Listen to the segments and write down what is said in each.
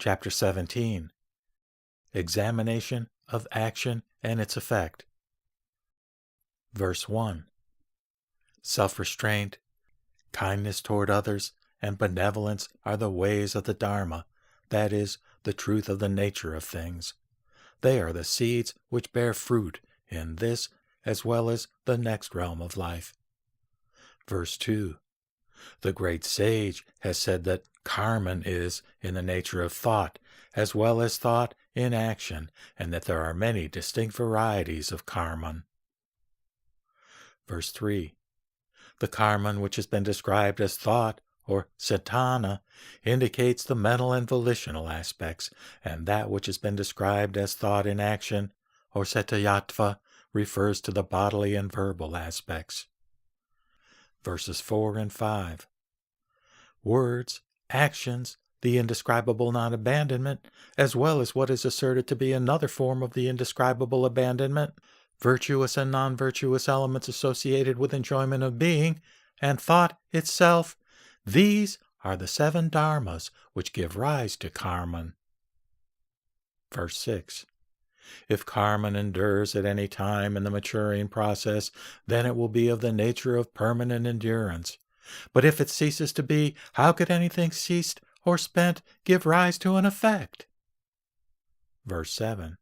Chapter 17. Examination of Action and its Effect. Verse 1. Self-restraint, kindness toward others, and benevolence are the ways of the Dharma, that is, the truth of the nature of things. They are the seeds which bear fruit in this as well as the next realm of life. Verse 2. The great sage has said that karman is in the nature of thought, as well as thought in action, and that there are many distinct varieties of karman. Verse 3. The karman which has been described as thought, or cetana, indicates the mental and volitional aspects, and that which has been described as thought in action, or cetayatva, refers to the bodily and verbal aspects. Verses 4 and 5. Words, actions, the indescribable non-abandonment, as well as what is asserted to be another form of the indescribable abandonment, virtuous and non-virtuous elements associated with enjoyment of being, and thought itself, these are the 7 dharmas which give rise to karman. Verse 6. If karman endures at any time in the maturing process, then it will be of the nature of permanent endurance. But if it ceases to be, how could anything ceased or spent give rise to an effect? Verse 7.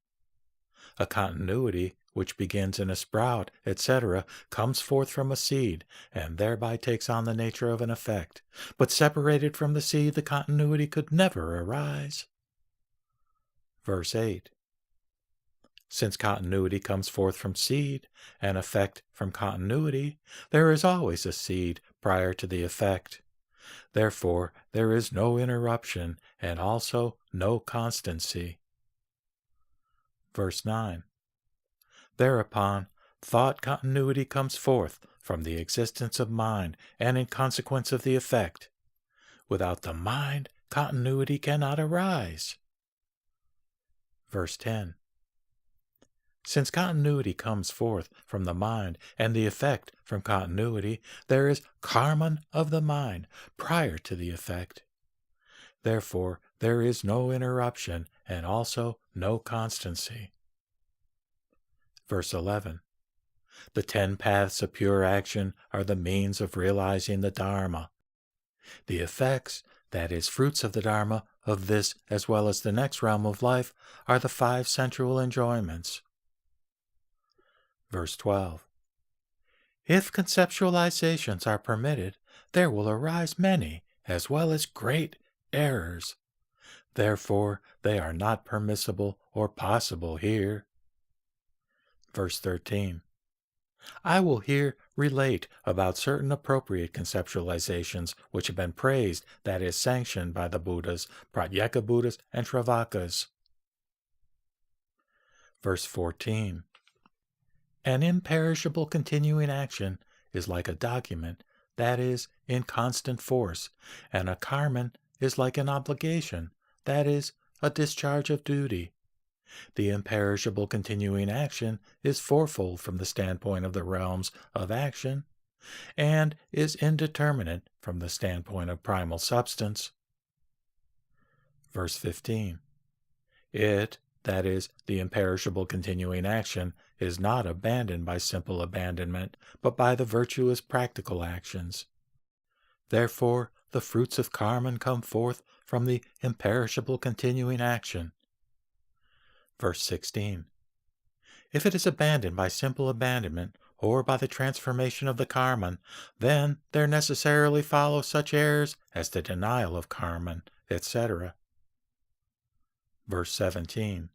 A continuity which begins in a sprout, etc., comes forth from a seed, and thereby takes on the nature of an effect. But separated from the seed, the continuity could never arise. Verse 8. Since continuity comes forth from seed, and effect from continuity, there is always a seed prior to the effect. Therefore, there is no interruption, and also no constancy. Verse 9. Thereupon, thought continuity comes forth from the existence of mind, and in consequence of the effect. Without the mind, continuity cannot arise. Verse 10. Since continuity comes forth from the mind and the effect from continuity, there is karman of the mind prior to the effect. Therefore, there is no interruption and also no constancy. Verse 11. The 10 paths of pure action are the means of realizing the Dharma. The effects, that is, fruits of the Dharma, of this as well as the next realm of life, are the 5 sensual enjoyments. Verse 12. If conceptualizations are permitted, there will arise many, as well as great, errors. Therefore, they are not permissible or possible here. Verse 13. I will here relate about certain appropriate conceptualizations which have been praised, that is, sanctioned by the Buddhas, Pratyeka Buddhas, and Shravakas. Verse 14. An imperishable continuing action is like a document, that is, in constant force, and a karman is like an obligation, that is, a discharge of duty. The imperishable continuing action is fourfold from the standpoint of the realms of action, and is indeterminate from the standpoint of primal substance. Verse 15. It, that is, the imperishable continuing action, is not abandoned by simple abandonment, but by the virtuous practical actions. Therefore, the fruits of karman come forth from the imperishable continuing action. Verse 16. If it is abandoned by simple abandonment, or by the transformation of the karman, then there necessarily follow such errors as the denial of karman, etc. Verse 17.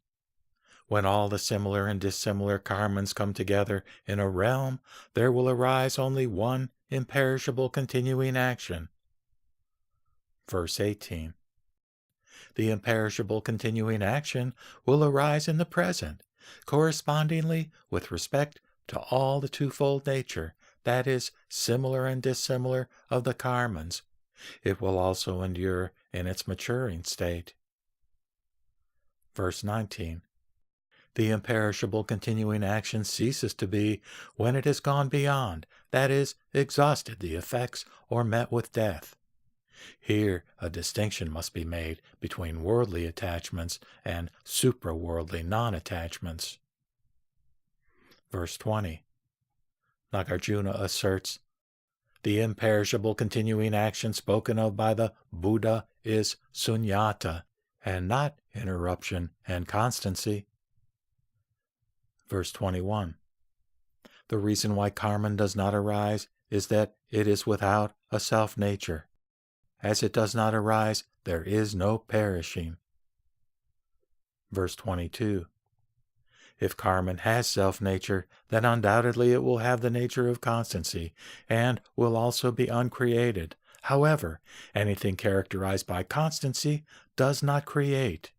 When all the similar and dissimilar karmans come together in a realm, there will arise only one imperishable continuing action. Verse 18. The imperishable continuing action will arise in the present, correspondingly with respect to all the twofold nature, that is, similar and dissimilar, of the karmans. It will also endure in its maturing state. Verse 19. The imperishable continuing action ceases to be when it has gone beyond, that is, exhausted the effects or met with death. Here a distinction must be made between worldly attachments and supraworldly non-attachments. Verse 20. Nagarjuna asserts, the imperishable continuing action spoken of by the Buddha is sunyata, and not interruption and constancy. Verse 21. The reason why karma does not arise is that it is without a self-nature. As it does not arise, there is no perishing. Verse 22. If karma has self-nature, then undoubtedly it will have the nature of constancy, and will also be uncreated. However, anything characterized by constancy does not create.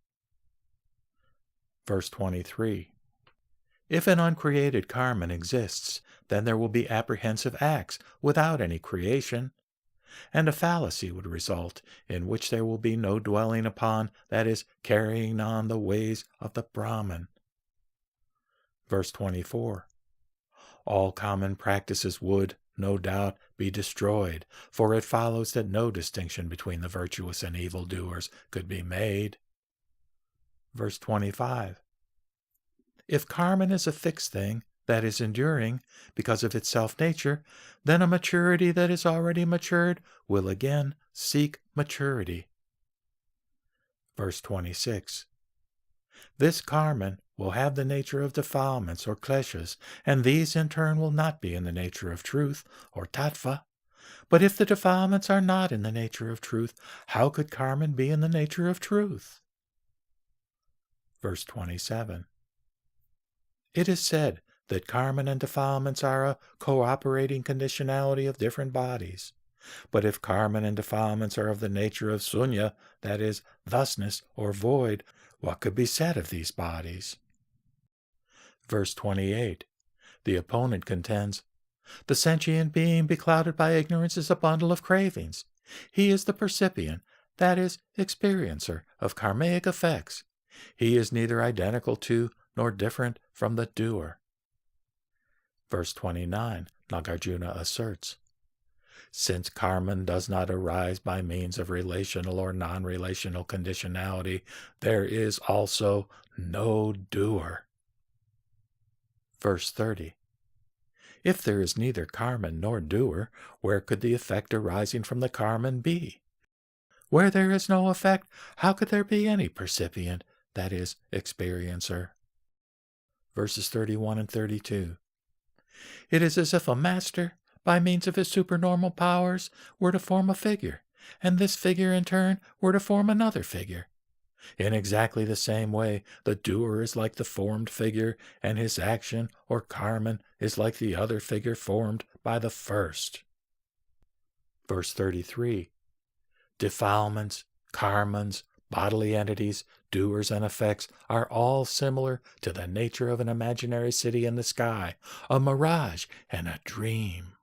Verse 23. If an uncreated karma exists, then there will be apprehensive acts without any creation, and a fallacy would result in which there will be no dwelling upon, that is, carrying on the ways of the Brahman. Verse 24. All common practices would, no doubt, be destroyed, for it follows that no distinction between the virtuous and evildoers could be made. Verse 25. If karma is a fixed thing, that is enduring, because of its self-nature, then a maturity that is already matured will again seek maturity. Verse 26. This karma will have the nature of defilements or kleshas, and these in turn will not be in the nature of truth or tattva. But if the defilements are not in the nature of truth, how could karma be in the nature of truth? Verse 27. It is said that karma and defilements are a cooperating conditionality of different bodies. But if karma and defilements are of the nature of sunya, that is, thusness or void, what could be said of these bodies? Verse 28. The opponent contends, the sentient being beclouded by ignorance is a bundle of cravings. He is the percipient, that is, experiencer, of karmaic effects. He is neither identical to nor different from the doer. Verse 29, Nagarjuna asserts, since karma does not arise by means of relational or non-relational conditionality, there is also no doer. Verse 30. If there is neither karma nor doer, where could the effect arising from the karma be? Where there is no effect, how could there be any percipient, that is, experiencer? Verses 31 and 32. It is as if a master, by means of his supernormal powers, were to form a figure, and this figure in turn were to form another figure. In exactly the same way, the doer is like the formed figure, and his action or karma is like the other figure formed by the first. Verse 33. Defilements, karmas, bodily entities, doers, and effects are all similar to the nature of an imaginary city in the sky, a mirage and a dream.